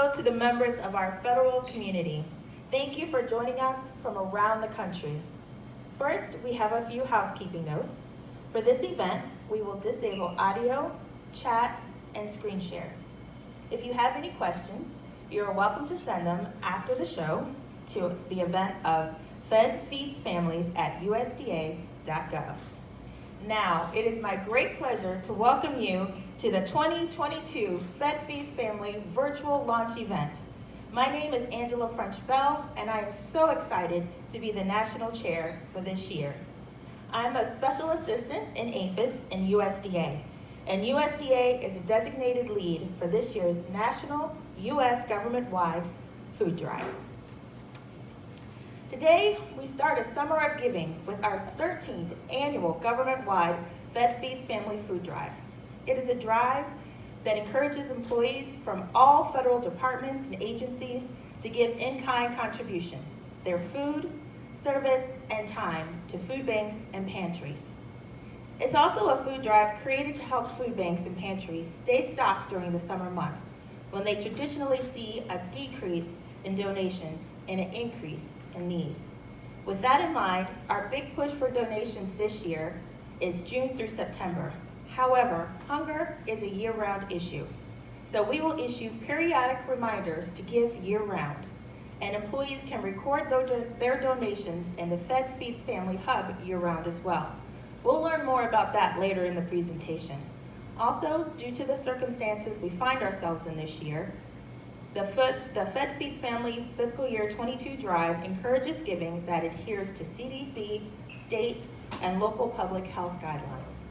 hello to the members of our federal community. Thank you for joining us from around the country. First, we have a few housekeeping notes. For this event, we will disable audio, chat, and screen share. If you have any questions, you are welcome to send them after the show to the event of Feds Feeds Families at USDA.gov. Now, it is my great pleasure to welcome you to the 2022 Fed Feeds Family virtual launch event. My name is Angela French-Bell, and I am so excited to be the national chair for this year. I'm a special assistant in APHIS in USDA, and USDA is a designated lead for this year's national U.S. government-wide food drive. Today, we start a summer of giving with our 13th annual government-wide Fed Feeds Family Food Drive. It is a drive that encourages employees from all federal departments and agencies to give in-kind contributions, their food, service, and time to food banks and pantries. It's also a food drive created to help food banks and pantries stay stocked during the summer months, when they traditionally see a decrease in donations and an increase in need. With that in mind, our big push for donations this year is June through September. However, hunger is a year-round issue, so we will issue periodic reminders to give year-round, and employees can record their donations in the Feds Feeds Family Hub year-round as well. We'll learn more about that later in the presentation. Also, due to the circumstances we find ourselves in this year, the Fed Feeds Family Fiscal Year 22 Drive encourages giving that adheres to CDC, state, and local public health guidelines.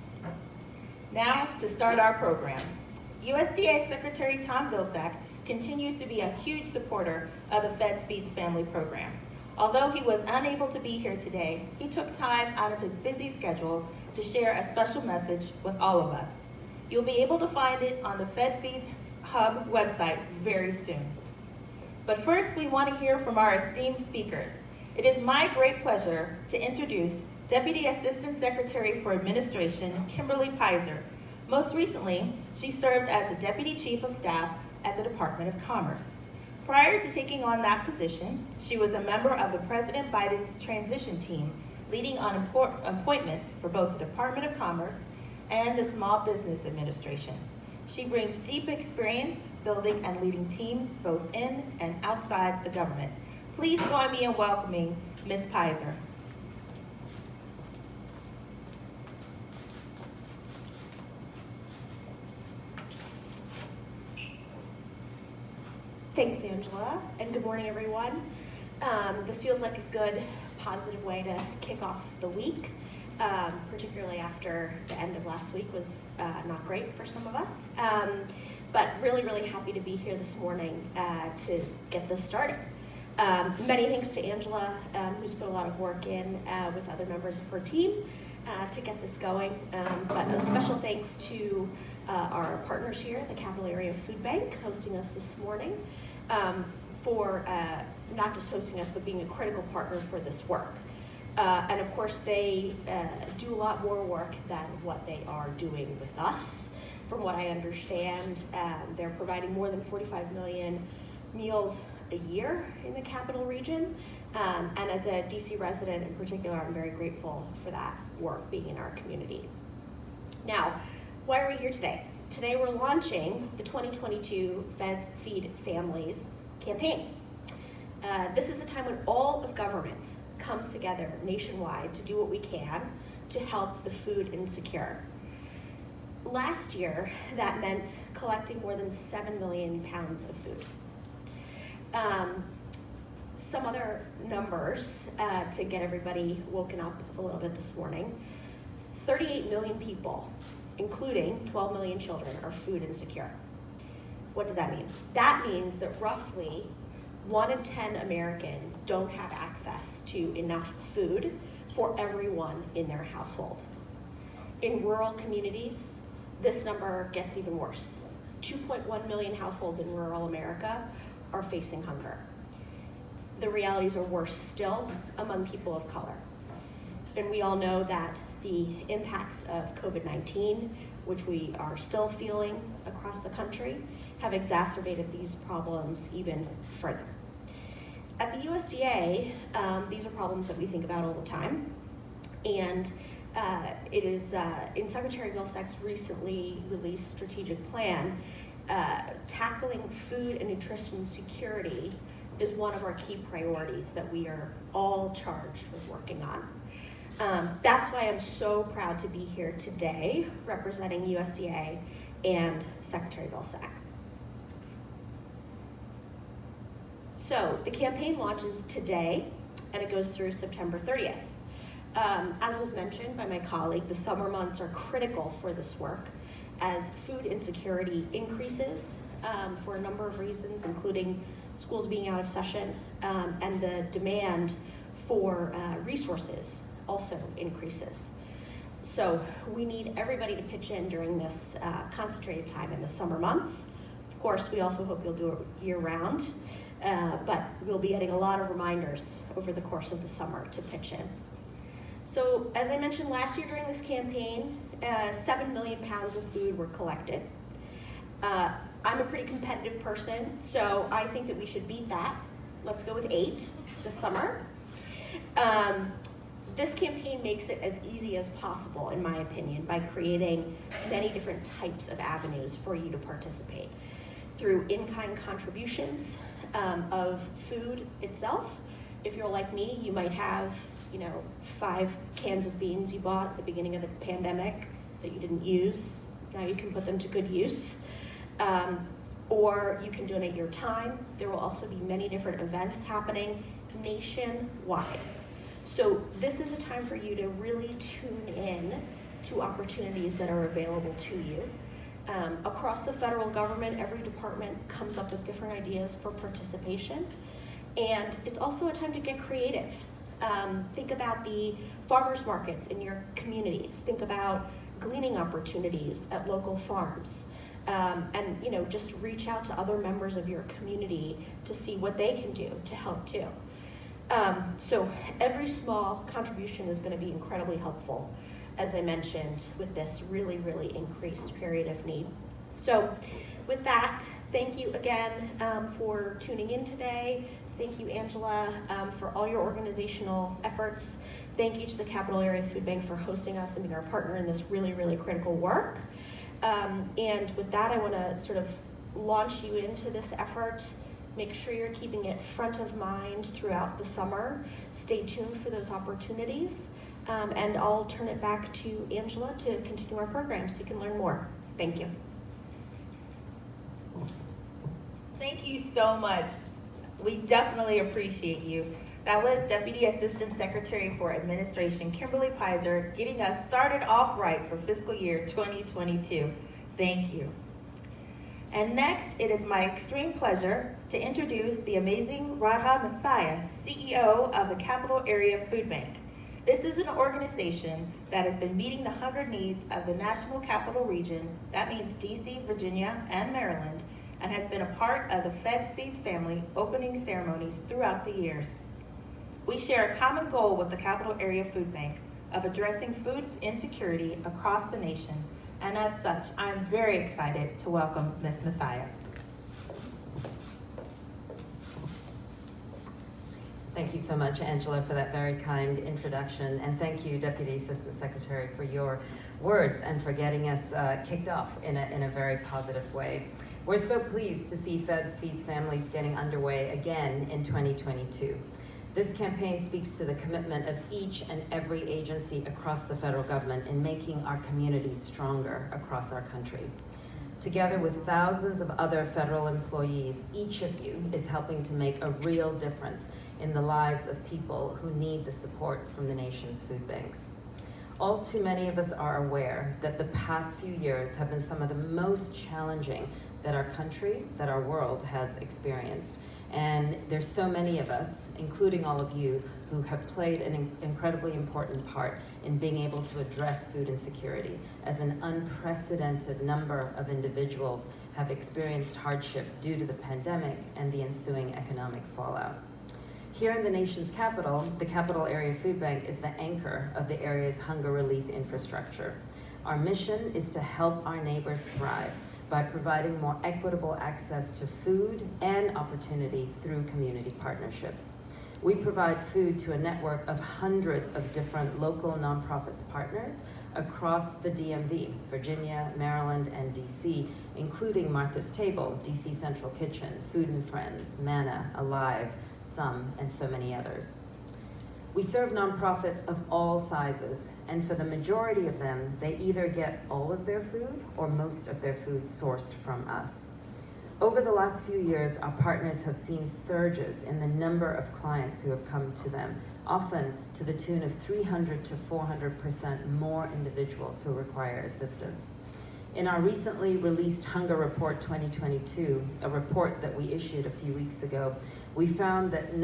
Now, to start our program. USDA Secretary Tom Vilsack continues to be a huge supporter of the Feds Feeds Family program. Although he was unable to be here today, he took time out of his busy schedule to share a special message with all of us. You'll be able to find it on the Fed Feeds Hub website very soon. But first, we want to hear from our esteemed speakers. It is my great pleasure to introduce Deputy Assistant Secretary for Administration, Kimberly Pizer. Most recently, she served as the Deputy Chief of Staff at the Department of Commerce. Prior to taking on that position, she was a member of the President Biden's transition team, leading on appointments for both the Department of Commerce and the Small Business Administration. She brings deep experience building and leading teams both in and outside the government. Please join me in welcoming Ms. Pizer. Thanks, Angela, and good morning, everyone. This feels like a good, positive way to kick off the week, particularly after the end of last week was not great for some of us. But really, really happy to be here this morning to get this started. Many thanks to Angela, who's put a lot of work in with other members of her team to get this going. But a special thanks to our partners here, the Capital Area Food Bank, hosting us this morning, for not just hosting us, but being a critical partner for this work. And of course, they do a lot more work than what they are doing with us. From what I understand, they're providing more than 45 million meals a year in the capital region. And as a DC resident in particular, I'm very grateful for that work being in our community. Now, why are we here today? Today we're launching the 2022 Feds Feed Families campaign. This is a time when all of government comes together nationwide to do what we can to help the food insecure. Last year, that meant collecting more than 7 million pounds of food. Some other numbers to get everybody woken up a little bit this morning. 38 million people, including 12 million children, are food insecure. What does that mean? That means that roughly 1 in 10 Americans don't have access to enough food for everyone in their household. In rural communities, this number gets even worse. 2.1 million households in rural America are facing hunger. The realities are worse still among people of color. And we all know that the impacts of COVID-19 which we are still feeling across the country, have exacerbated these problems even further. At the USDA, these are problems that we think about all the time, and it is in Secretary Vilsack's recently released strategic plan, tackling food and nutrition security is one of our key priorities that we are all charged with working on. That's why I'm so proud to be here today representing USDA and Secretary Vilsack. So the campaign launches today and it goes through September 30th. As was mentioned by my colleague, the summer months are critical for this work as food insecurity increases for a number of reasons, including schools being out of session, and the demand for resources also increases. So we need everybody to pitch in during this concentrated time in the summer months. Of course, we also hope you'll do it year round, but we'll be getting a lot of reminders over the course of the summer to pitch in. So as I mentioned last year during this campaign, 7 million pounds of food were collected. I'm a pretty competitive person, so I think that we should beat that. Let's go with 8 this summer. This campaign makes it as easy as possible, in my opinion, by creating many different types of avenues for you to participate. Through in-kind contributions of food itself. If you're like me, you might have 5 cans of beans you bought at the beginning of the pandemic that you didn't use. Now you can put them to good use. Or you can donate your time. There will also be many different events happening nationwide. So this is a time for you to really tune in to opportunities that are available to you. Across the federal government, every department comes up with different ideas for participation. And it's also a time to get creative. Think about the farmers markets in your communities. Think about gleaning opportunities at local farms. And just reach out to other members of your community to see what they can do to help too. So every small contribution is going to be incredibly helpful, as I mentioned, with this really, really increased period of need. So with that, thank you again for tuning in today. Thank you, Angela, for all your organizational efforts. Thank you to the Capital Area Food Bank for hosting us and being our partner in this really, really critical work. And with that, I want to sort of launch you into this effort. Make sure you're keeping it front of mind throughout the summer. Stay tuned for those opportunities. And I'll turn it back to Angela to continue our program so you can learn more. Thank you. Thank you so much. We definitely appreciate you. That was Deputy Assistant Secretary for Administration Kimberly Pizer getting us started off right for fiscal year 2022. Thank you. And next, it is my extreme pleasure to introduce the amazing Radha Matthias, CEO of the Capital Area Food Bank. This is an organization that has been meeting the hunger needs of the National Capital Region, that means DC, Virginia, and Maryland, and has been a part of the Feds Feeds family opening ceremonies throughout the years. We share a common goal with the Capital Area Food Bank of addressing food insecurity across the nation, and as such, I'm very excited to welcome Ms. Matthias. Thank you so much, Angela, for that very kind introduction, and thank you, Deputy Assistant Secretary, for your words and for getting us kicked off in a very positive way. We're so pleased to see Feds Feeds Families getting underway again in 2022. This campaign speaks to the commitment of each and every agency across the federal government in making our communities stronger across our country. Together with thousands of other federal employees, each of you is helping to make a real difference in the lives of people who need the support from the nation's food banks. All too many of us are aware that the past few years have been some of the most challenging that our country, that our world has experienced. And there's so many of us, including all of you, who have played an incredibly important part in being able to address food insecurity, as an unprecedented number of individuals have experienced hardship due to the pandemic and the ensuing economic fallout. Here in the nation's capital, the Capital Area Food Bank is the anchor of the area's hunger relief infrastructure. Our mission is to help our neighbors thrive by providing more equitable access to food and opportunity through community partnerships. We provide food to a network of hundreds of different local nonprofits partners across the DMV, Virginia, Maryland, and DC, including Martha's Table, DC Central Kitchen, Food and Friends, Manna, Alive, Some, and so many others. We serve nonprofits of all sizes, and for the majority of them, they either get all of their food or most of their food sourced from us. Over the last few years, our partners have seen surges in the number of clients who have come to them, often to the tune of 300 to 400% more individuals who require assistance. In our recently released Hunger Report 2022, a report that we issued a few weeks ago, we found that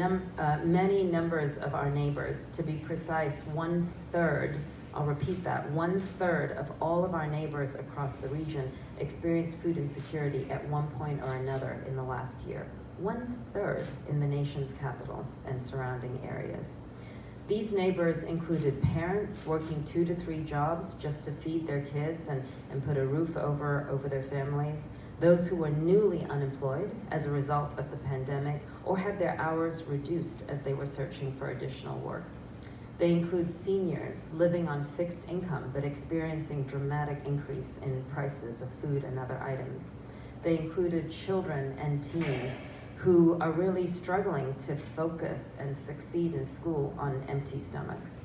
many numbers of our neighbors, to be precise, 1/3, I'll repeat that, 1/3 of all of our neighbors across the region experienced food insecurity at one point or another in the last year. 1/3 in the nation's capital and surrounding areas. These neighbors included parents working 2 to 3 jobs just to feed their kids and put a roof over their families, those who were newly unemployed as a result of the pandemic or had their hours reduced as they were searching for additional work. They include seniors living on fixed income but experiencing dramatic increase in prices of food and other items. They included children and teens who are really struggling to focus and succeed in school on empty stomachs.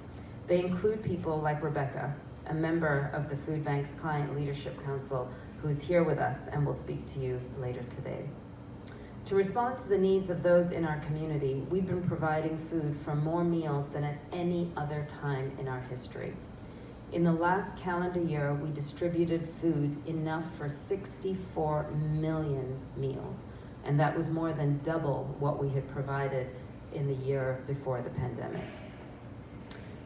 They include people like Rebecca, a member of the Food Bank's Client Leadership Council, who's here with us and will speak to you later today. To respond to the needs of those in our community, we've been providing food for more meals than at any other time in our history. In the last calendar year, we distributed food enough for 64 million meals, and that was more than double what we had provided in the year before the pandemic.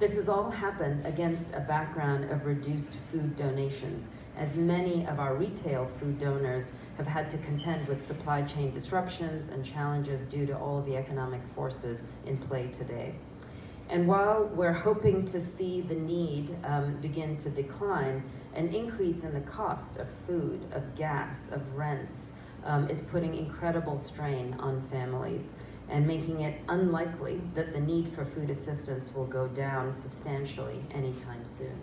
This has all happened against a background of reduced food donations, as many of our retail food donors have had to contend with supply chain disruptions and challenges due to all of the economic forces in play today. And while we're hoping to see the need begin to decline, an increase in the cost of food, of gas, of rents, is putting incredible strain on families and making it unlikely that the need for food assistance will go down substantially anytime soon.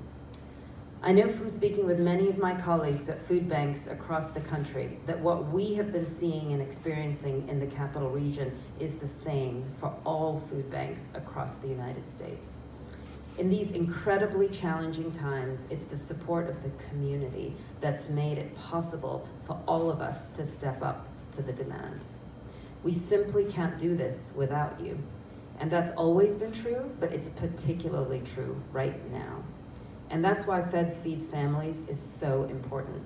I know from speaking with many of my colleagues at food banks across the country that what we have been seeing and experiencing in the capital region is the same for all food banks across the United States. In these incredibly challenging times, it's the support of the community that's made it possible for all of us to step up to the demand. We simply can't do this without you. And that's always been true, but it's particularly true right now. And that's why Feds Feeds Families is so important.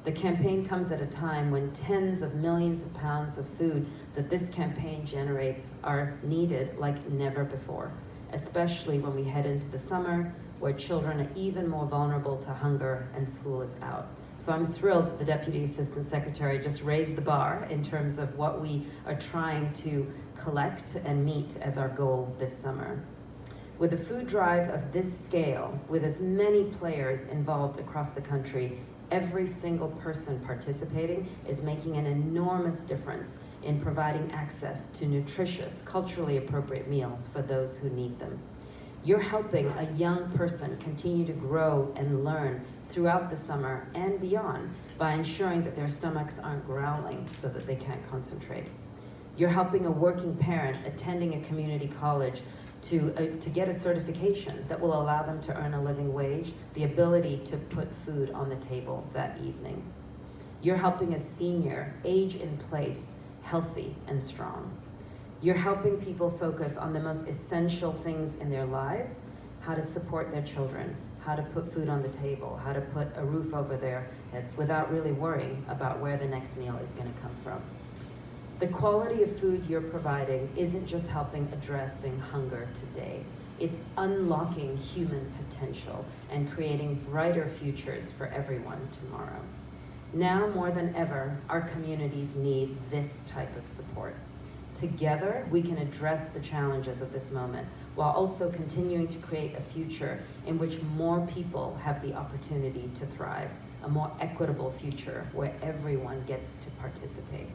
The campaign comes at a time when tens of millions of pounds of food that this campaign generates are needed like never before, especially when we head into the summer where children are even more vulnerable to hunger and school is out. So I'm thrilled that the Deputy Assistant Secretary just raised the bar in terms of what we are trying to collect and meet as our goal this summer. With a food drive of this scale, with as many players involved across the country, every single person participating is making an enormous difference in providing access to nutritious, culturally appropriate meals for those who need them. You're helping a young person continue to grow and learn throughout the summer and beyond by ensuring that their stomachs aren't growling so that they can't concentrate. You're helping a working parent attending a community college to get a certification that will allow them to earn a living wage, the ability to put food on the table that evening. You're helping a senior age in place, healthy and strong. You're helping people focus on the most essential things in their lives, how to support their children, how to put food on the table, how to put a roof over their heads without really worrying about where the next meal is going to come from. The quality of food you're providing isn't just helping addressing hunger today. It's unlocking human potential and creating brighter futures for everyone tomorrow. Now more than ever, our communities need this type of support. Together, we can address the challenges of this moment while also continuing to create a future in which more people have the opportunity to thrive, a more equitable future where everyone gets to participate.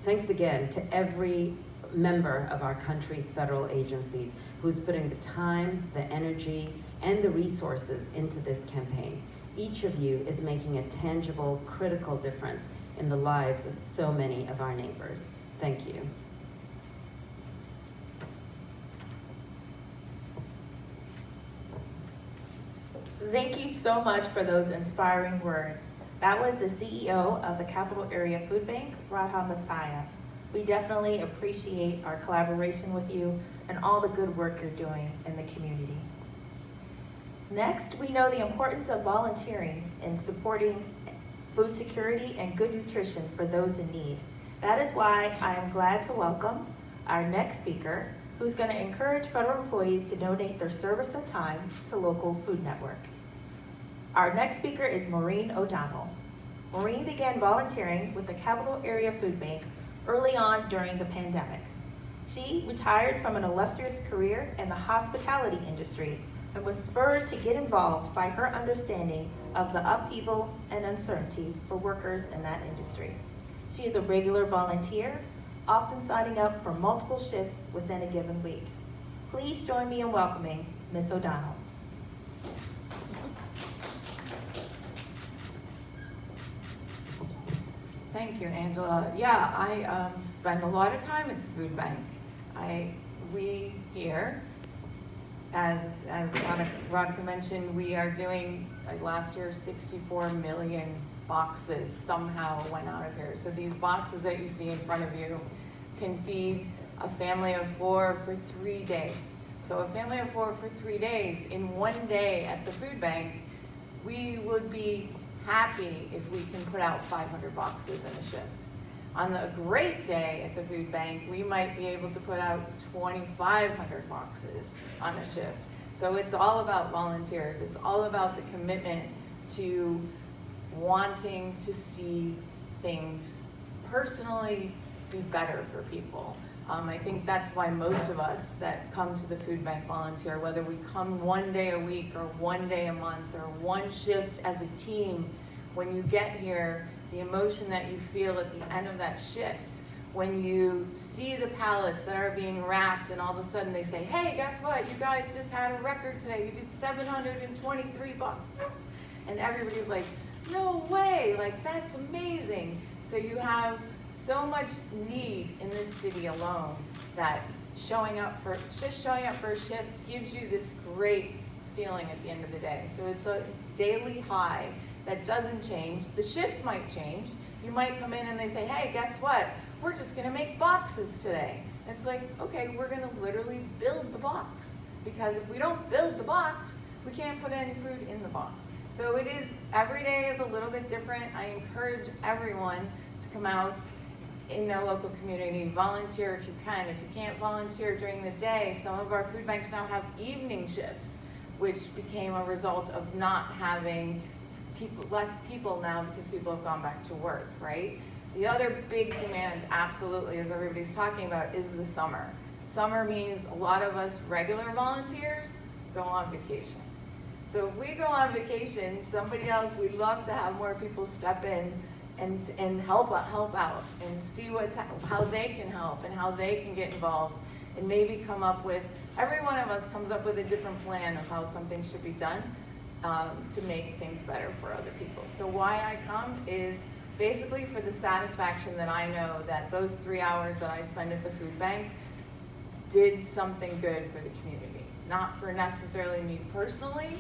Thanks again to every member of our country's federal agencies who's putting the time, the energy, and the resources into this campaign. Each of you is making a tangible, critical difference in the lives of so many of our neighbors. Thank you. Thank you so much for those inspiring words. That was the CEO of the Capital Area Food Bank, Radha Mathia. We definitely appreciate our collaboration with you and all the good work you're doing in the community. Next, we know the importance of volunteering in supporting food security and good nutrition for those in need. That is why I am glad to welcome our next speaker, who's going to encourage federal employees to donate their service or time to local food networks. Our next speaker is Maureen O'Donnell. Maureen began volunteering with the Capital Area Food Bank early on during the pandemic. She retired from an illustrious career in the hospitality industry and was spurred to get involved by her understanding of the upheaval and uncertainty for workers in that industry. She is a regular volunteer, often signing up for multiple shifts within a given week. Please join me in welcoming Ms. O'Donnell. Thank you, Angela. Yeah, I spend a lot of time at the food bank. We here, as Rodka mentioned, we are doing, like last year, 64 million boxes somehow went out of here. So these boxes that you see in front of you can feed a family of 4 for 3 days. So a family of 4 for 3 days, in one day at the food bank, we would be happy if we can put out 500 boxes in a shift. On a great day at the food bank, we might be able to put out 2,500 boxes on a shift. So it's all about volunteers. It's all about the commitment to wanting to see things personally be better for people. I think that's why most of us that come to the food bank volunteer, whether we come one day a week or one day a month or one shift as a team, when you get here, the emotion that you feel at the end of that shift, when you see the pallets that are being wrapped and all of a sudden they say, hey, guess what? You guys just had a record today. You did 723 boxes. And everybody's like, no way, like that's amazing. So you have so much need in this city alone that just showing up for a shift gives you this great feeling at the end of the day. So it's a daily high that doesn't change. The shifts might change. You might come in and they say, hey, guess what? We're just gonna make boxes today. It's like, okay, we're gonna literally build the box. Because if we don't build the box, we can't put any food in the box. So it is, every day is a little bit different. I encourage everyone to come out in their local community, volunteer if you can. If you can't volunteer during the day, some of our food banks now have evening shifts, which became a result of not having less people now because people have gone back to work, right? The other big demand, absolutely, as everybody's talking about, is the summer. Summer means a lot of us regular volunteers go on vacation. So if we go on vacation, somebody else, we'd love to have more people step in and help out and see how they can help and how they can get involved and maybe come up with, every one of us comes up with a different plan of how something should be done to make things better for other people. So why I come is basically for the satisfaction that I know that those 3 hours that I spend at the food bank did something good for the community. Not for necessarily me personally.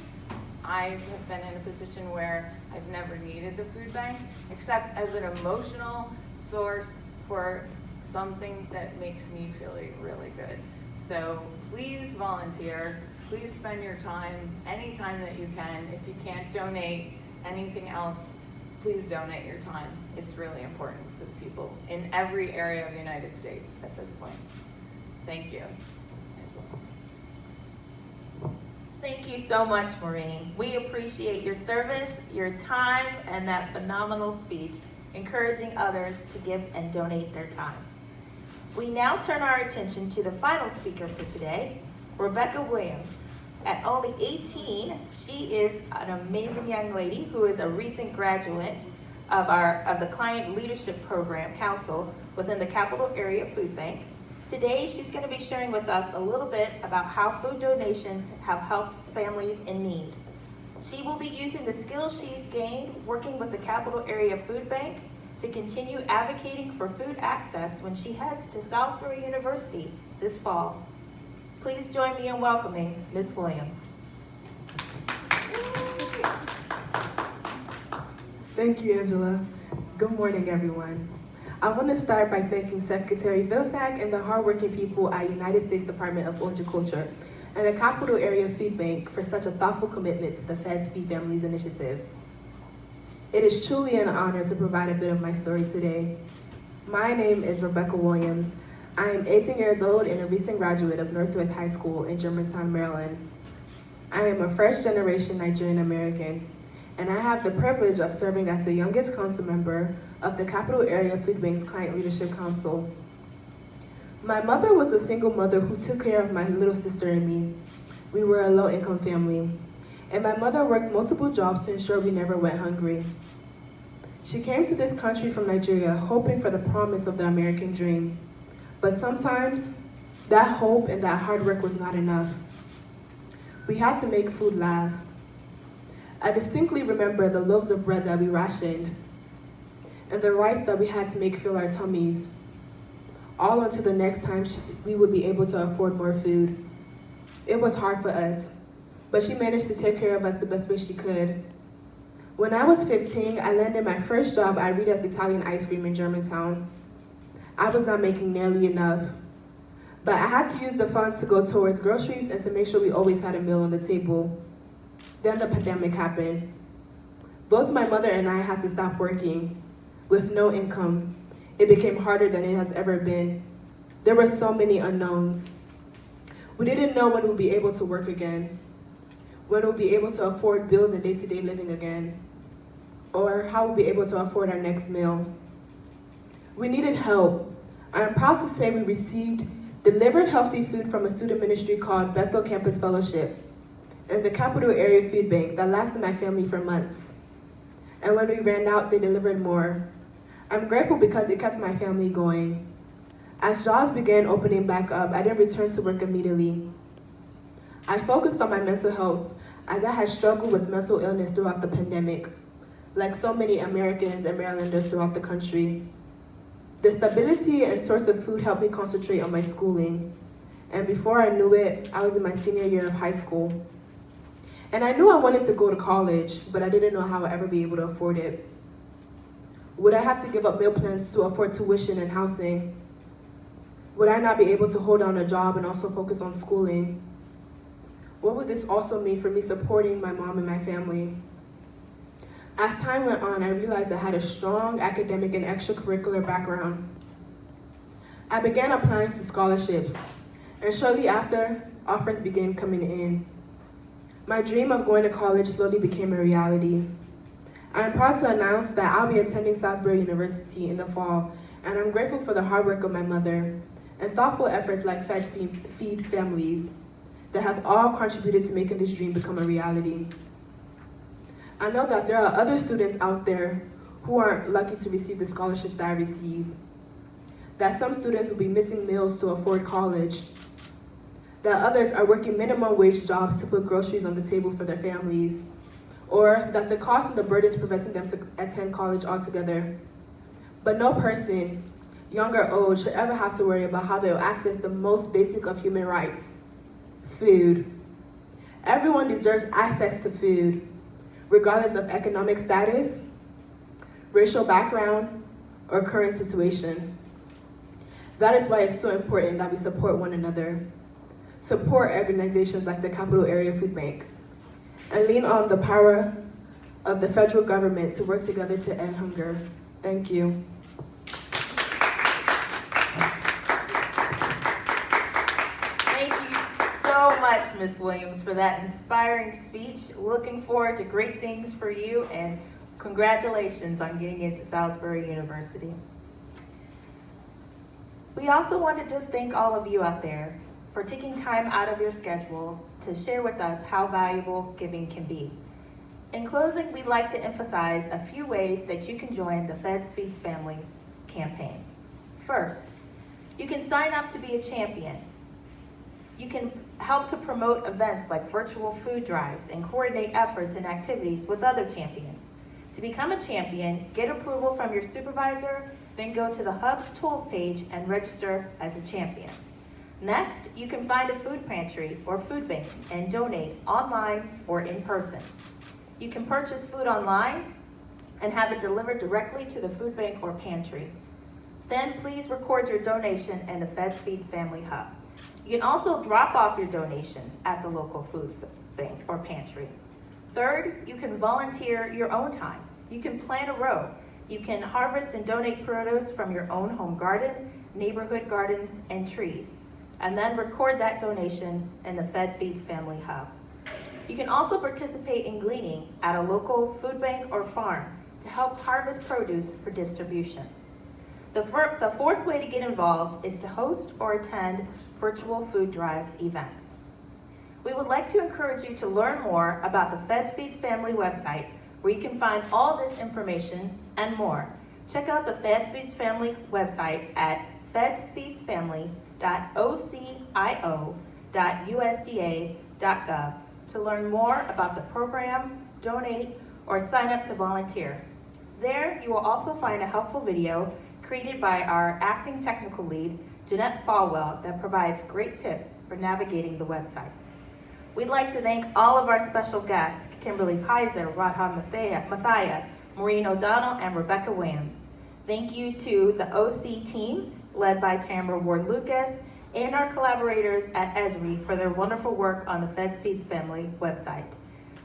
I have been in a position where I've never needed the food bank, except as an emotional source for something that makes me feel really good. So please volunteer, please spend your time anytime that you can. If you can't donate anything else, please donate your time. It's really important to the people in every area of the United States at this point. Thank you. Thank you so much, Maureen. We appreciate your service, your time, and that phenomenal speech, encouraging others to give and donate their time. We now turn our attention to the final speaker for today, Rebecca Williams. At only 18, she is an amazing young lady who is a recent graduate of the Client Leadership Program Council within the Capital Area Food Bank. Today, she's going to be sharing with us a little bit about how food donations have helped families in need. She will be using the skills she's gained working with the Capital Area Food Bank to continue advocating for food access when she heads to Salisbury University this fall. Please join me in welcoming Ms. Williams. Thank you, Angela. Good morning, everyone. I want to start by thanking Secretary Vilsack and the hardworking people at United States Department of Horticulture and the Capital Area Food Bank for such a thoughtful commitment to the Feds Feed Families initiative. It is truly an honor to provide a bit of my story today. My name is Rebecca Williams. I am 18 years old and a recent graduate of Northwest High School in Germantown, Maryland. I am a first-generation Nigerian American, and I have the privilege of serving as the youngest council member of the Capital Area Food Bank's Client Leadership Council. My mother was a single mother who took care of my little sister and me. We were a low-income family, and my mother worked multiple jobs to ensure we never went hungry. She came to this country from Nigeria hoping for the promise of the American dream. But sometimes, that hope and that hard work was not enough. We had to make food last. I distinctly remember the loaves of bread that we rationed, and the rice that we had to make fill our tummies, all until the next time we would be able to afford more food. It was hard for us, but she managed to take care of us the best way she could. When I was 15, I landed my first job at Rita's Italian Ice Cream in Germantown. I was not making nearly enough, but I had to use the funds to go towards groceries and to make sure we always had a meal on the table. Then the pandemic happened. Both my mother and I had to stop working. With no income, it became harder than it has ever been. There were so many unknowns. We didn't know when we'd be able to work again, when we'd be able to afford bills and day-to-day living again, or how we'd be able to afford our next meal. We needed help. I am proud to say we received delivered healthy food from a student ministry called Bethel Campus Fellowship and the Capital Area Food Bank that lasted my family for months. And when we ran out, they delivered more. I'm grateful because it kept my family going. As jobs began opening back up, I didn't return to work immediately. I focused on my mental health as I had struggled with mental illness throughout the pandemic, like so many Americans and Marylanders throughout the country. The stability and source of food helped me concentrate on my schooling. And before I knew it, I was in my senior year of high school. And I knew I wanted to go to college, but I didn't know how I'd ever be able to afford it. Would I have to give up meal plans to afford tuition and housing? Would I not be able to hold down a job and also focus on schooling? What would this also mean for me supporting my mom and my family? As time went on, I realized I had a strong academic and extracurricular background. I began applying to scholarships, and shortly after, offers began coming in. My dream of going to college slowly became a reality. I am proud to announce that I'll be attending Salisbury University in the fall, and I'm grateful for the hard work of my mother and thoughtful efforts like Feds Feed Families that have all contributed to making this dream become a reality. I know that there are other students out there who aren't lucky to receive the scholarships that I received, that some students will be missing meals to afford college, that others are working minimum wage jobs to put groceries on the table for their families, or that the cost and the burdens preventing them to attend college altogether. But no person, young or old, should ever have to worry about how they'll access the most basic of human rights, food. Everyone deserves access to food, regardless of economic status, racial background, or current situation. That is why it's so important that we support one another, support organizations like the Capital Area Food Bank, and lean on the power of the federal government to work together to end hunger. Thank you. Thank you so much, Ms. Williams, for that inspiring speech. Looking forward to great things for you, and congratulations on getting into Salisbury University. We also want to just thank all of you out there for taking time out of your schedule to share with us how valuable giving can be. In closing, we'd like to emphasize a few ways that you can join the Feds Feeds Family campaign. First, you can sign up to be a champion. You can help to promote events like virtual food drives and coordinate efforts and activities with other champions. To become a champion, get approval from your supervisor, then go to the Hub's Tools page and register as a champion. Next, you can find a food pantry or food bank and donate online or in person. You can purchase food online and have it delivered directly to the food bank or pantry. Then please record your donation in the Feds Feed Family Hub. You can also drop off your donations at the local food bank or pantry. Third, you can volunteer your own time. You can plant a row. You can harvest and donate produce from your own home garden, neighborhood gardens, and trees, and then record that donation in the Fed Feeds Family Hub. You can also participate in gleaning at a local food bank or farm to help harvest produce for distribution. The fourth way to get involved is to host or attend virtual food drive events. We would like to encourage you to learn more about the Feds Feeds Family website, where you can find all this information and more. Check out the Fed Feeds Family website at fedsfeedsfamily.ocio.usda.gov to learn more about the program, donate, or sign up to volunteer. There, you will also find a helpful video created by our acting technical lead, Jeanette Falwell, that provides great tips for navigating the website. We'd like to thank all of our special guests, Kimberly Pizer, Radha Mathia, Maureen O'Donnell, and Rebecca Williams. Thank you to the OC team, led by Tamara Ward-Lucas, and our collaborators at Esri for their wonderful work on the Feds Feeds Family website.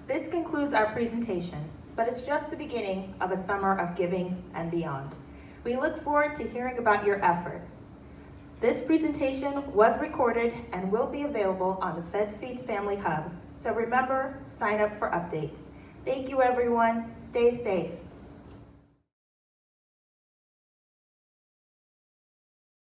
This concludes our presentation, but it's just the beginning of a summer of giving and beyond. We look forward to hearing about your efforts. This presentation was recorded and will be available on the Feds Feeds Family Hub, so remember, sign up for updates. Thank you, everyone. Stay safe.